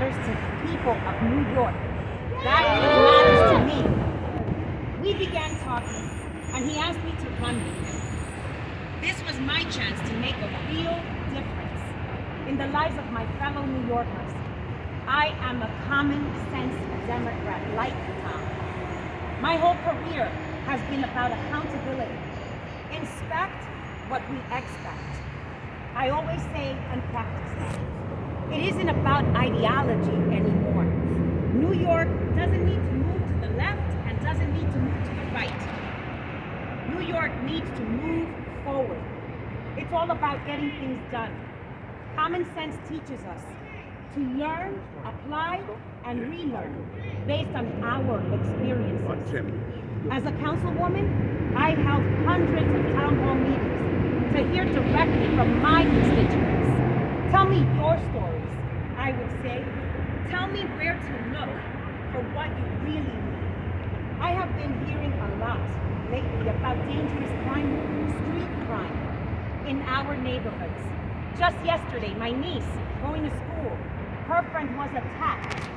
matters to the people of New York. That matters to me. We began talking, and he asked me to run with him. This was my chance to make a real difference in the lives of my fellow New Yorkers. I am a common sense Democrat like Tom. My whole career has been about accountability. Inspect what we expect. I always say and practice that. It isn't about ideology anymore. New York doesn't need to move to the left and doesn't need to move to the right. New York needs to move forward. It's all about getting things done. Common sense teaches us to learn, apply, and relearn based on our experiences. As a councilwoman, I held hundreds of town hall meetings to hear directly from my constituents. Tell me your stories, I would say. Tell me where to look for what you really need. I have been hearing a lot lately about dangerous crime, street crime in our neighborhoods. Just yesterday, my niece, going to school, her friend was attacked,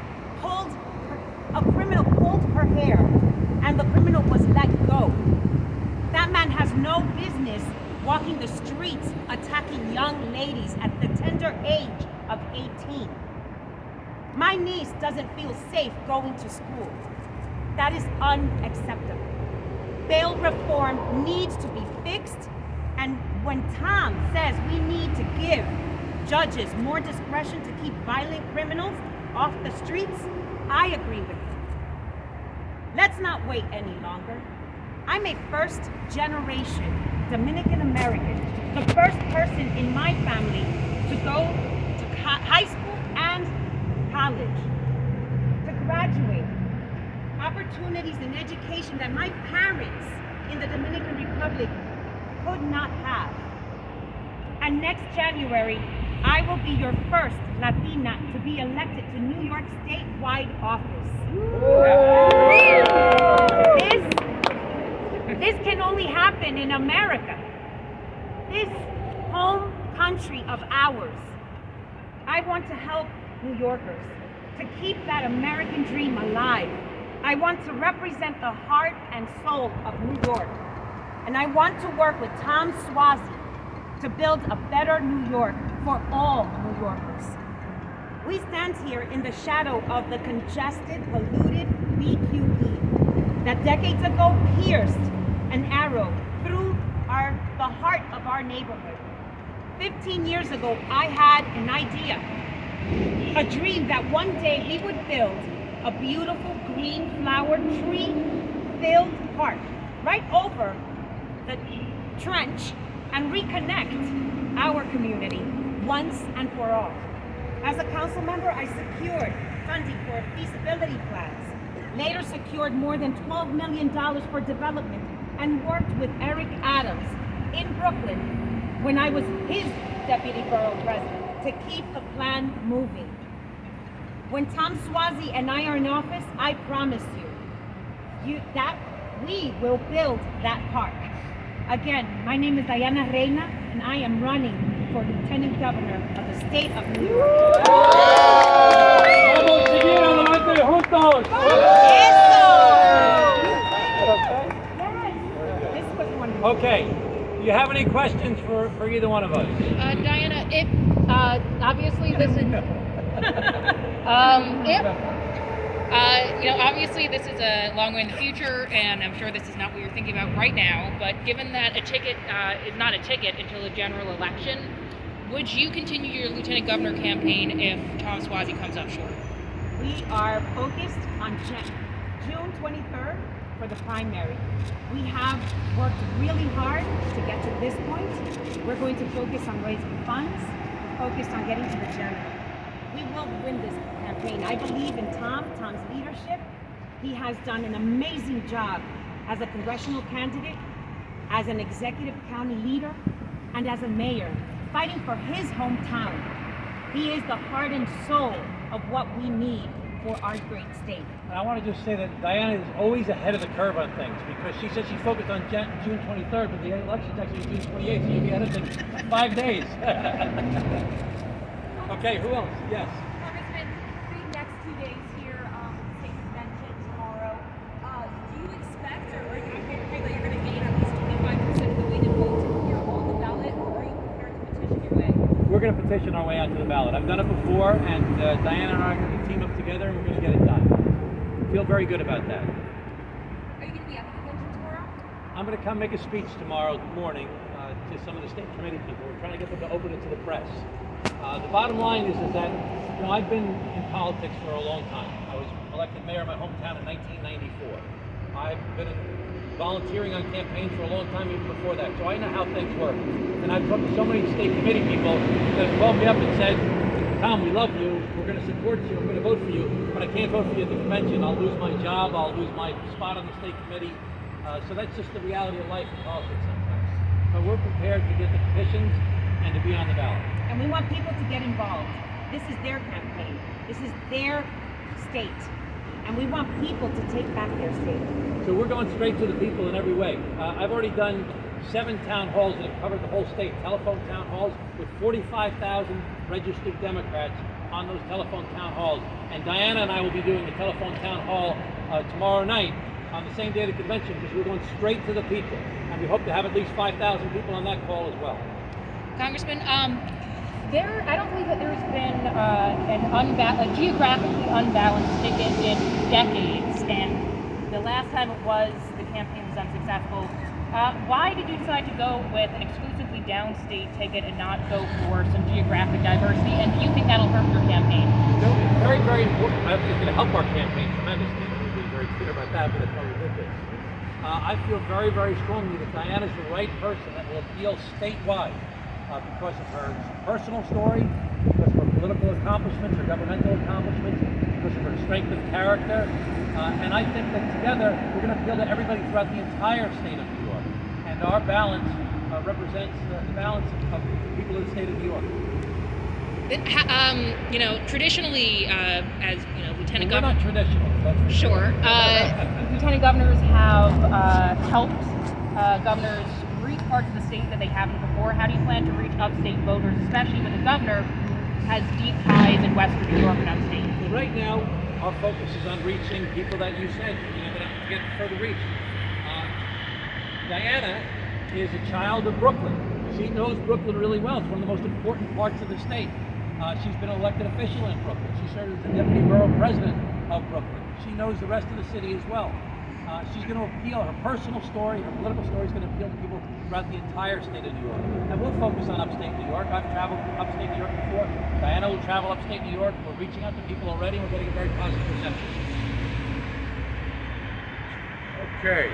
a criminal pulled her hair, and the criminal was let go. That man has no business walking the streets attacking young ladies at the tender age of 18. My niece doesn't feel safe going to school. That is unacceptable. Bail reform needs to be fixed, and when Tom says we need to give judges more discretion to keep violent criminals off the streets, I agree with him. Let's not wait any longer. I'm a first-generation Dominican American, the first person in my family to go to high school and college, to graduate. Opportunities in education that my parents in the Dominican Republic could not have. And next January, I will be your first Latina to be elected to New York statewide office. This can only happen in America. This home country of ours. I want to help New Yorkers to keep that American dream alive. I want to represent the heart and soul of New York. And I want to work with Tom Suozzi to build a better New York for all New Yorkers. We stand here in the shadow of the congested, polluted BQE that decades ago pierced an arrow through the heart of our neighborhood. 15 years ago, I had an idea, a dream that one day we would build a beautiful green flower tree-filled park right over the trench and reconnect our community once and for all. As a council member, I secured funding for feasibility plans, later secured more than $12 million for development, and worked with Eric Adams in Brooklyn when I was his deputy borough president to keep the plan moving. When Tom Suozzi and I are in office, I promise you that we will build that park. Again, my name is Diana Reina, and I am running for Lieutenant Governor of the state of New York. ¡Vamos, seguir adelante juntos! Okay, do you have any questions for either one of us? Diana, if obviously this is obviously this is a long way in the future, and I'm sure this is not what you're thinking about right now, but given that a ticket is not a ticket until a general election, would you continue your lieutenant governor campaign if Tom Suozzi comes up short? We are focused on June 23rd for the primary. We have worked really hard to get to this point. We're going to focus on raising funds, focused on getting to the general. We will win this campaign. I believe in Tom's leadership. He has done an amazing job as a congressional candidate, as an executive county leader, and as a mayor, fighting for his hometown. He is the heart and soul of what we need for our great state. I want to just say that Diana is always ahead of the curve on things, because she said she's focused on June 23rd, but the election's actually June 28th, so you'll be ahead of them 5 days. Okay, who else? Yes. Congressman, petition our way out to the ballot. I've done it before, and Diana and I are going to team up together, and we're going to get it done. I feel very good about that. Are you going to be at the convention tomorrow? I'm going to come make a speech tomorrow morning to some of the state committee people. We're trying to get them to open it to the press. The bottom line is that I've been in politics for a long time. I was elected mayor of my hometown in 1994. I've been volunteering on campaigns for a long time even before that, so I know how things work. And I've talked to so many state committee people that have called me up and said, Tom, we love you, we're going to support you, I'm going to vote for you, but I can't vote for you at the convention. I'll lose my job, I'll lose my spot on the state committee. So that's just the reality of life in politics sometimes. But we're prepared to get the petitions and to be on the ballot. And we want people to get involved. This is their campaign. This is their state. And we want people to take back their state. So we're going straight to the people in every way. I've already done 7 town halls that have covered the whole state, telephone town halls with 45,000 registered Democrats on those telephone town halls. And Diana and I will be doing the telephone town hall tomorrow night on the same day of the convention, because we're going straight to the people. And we hope to have at least 5,000 people on that call as well. Congressman, I don't believe that there's been a geographically unbalanced ticket in decades, and the last time it was, the campaign was unsuccessful. Why did you decide to go with an exclusively downstate ticket and not go for some geographic diversity, and do you think that'll hurt your campaign? No, it's very, very important. I think it's going to help our campaign tremendously. We'll be very clear about that, but that's why we did this. I feel very, very strongly that Diana's the right person that will appeal statewide. Because of her personal story, because of her political accomplishments, her governmental accomplishments, because of her strength of character. And I think that together we're going to appeal to everybody throughout the entire state of New York. And our balance represents the balance of the people of the state of New York. Traditionally, as Lieutenant We're Governor. not traditional. That's for Sure. Lieutenant governors have helped governors reach parts of the state that they haven't before. How do you plan to reach upstate voters, especially with a governor who has deep ties in western New York and upstate? Well, right now, our focus is on reaching people that you said that get further reach. Diana is a child of Brooklyn. She knows Brooklyn really well. It's one of the most important parts of the state. She's been an elected official in Brooklyn. She served as the deputy borough president of Brooklyn. She knows the rest of the city as well. She's going to appeal, her personal story, her political story is going to appeal to people throughout the entire state of New York. And we'll focus on upstate New York. I've traveled upstate New York before. Diana will travel upstate New York. We're reaching out to people already. We're getting a very positive reception. Okay.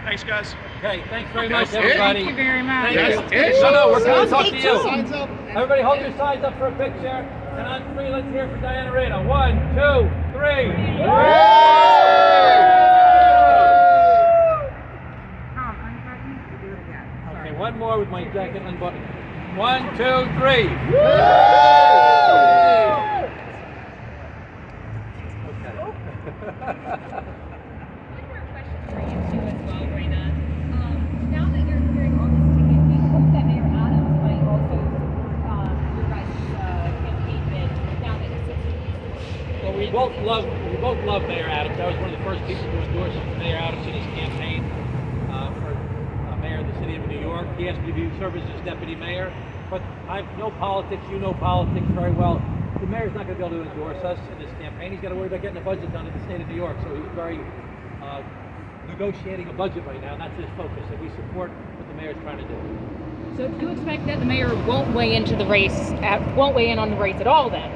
Thanks, guys. Okay, thanks very much, everybody. Thank you very much. Thank you. Yes. No, we're going to talk Stay to you. tuned. Everybody hold your signs up for a picture. And on 3, let's hear for Diana Rada. 1, 2, 3. Okay, one more with my jacket unbuttoned. 1, 2, 3. Okay. One more question for you too as well, Raina. Now that you're hearing all this ticket, do you hope that Mayor Adams might also support your guys' campaign bid now that it's such Well, we both love Mayor Adams. I was one of the first people to endorse Mayor Adams in his campaign for mayor of the city of New York. He asked me to serve as his deputy mayor, but I know politics. You know politics very well. The mayor's not going to be able to endorse us in this campaign. He's got to worry about getting a budget done in the state of New York. So he's very negotiating a budget right now, and that's his focus. And we support what the mayor's trying to do. So do you expect that the mayor won't weigh into the race, won't weigh in on the race at all then?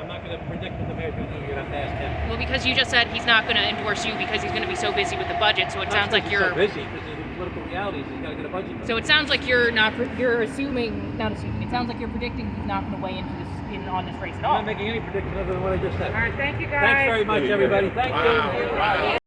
I'm not going to predict what the mayor's going to do. You're going to have to ask him. Well, because you just said he's not going to endorse you because he's going to be so busy with the budget, so it sounds like you're so busy because of the political realities. He's got to get a budget done. So it sounds like you're assuming, not assuming, it sounds like you're predicting he's not going to weigh into on this race at all. I'm not making any prediction other than what I just said. All right, thank you guys. Thanks very much, everybody. Thank you.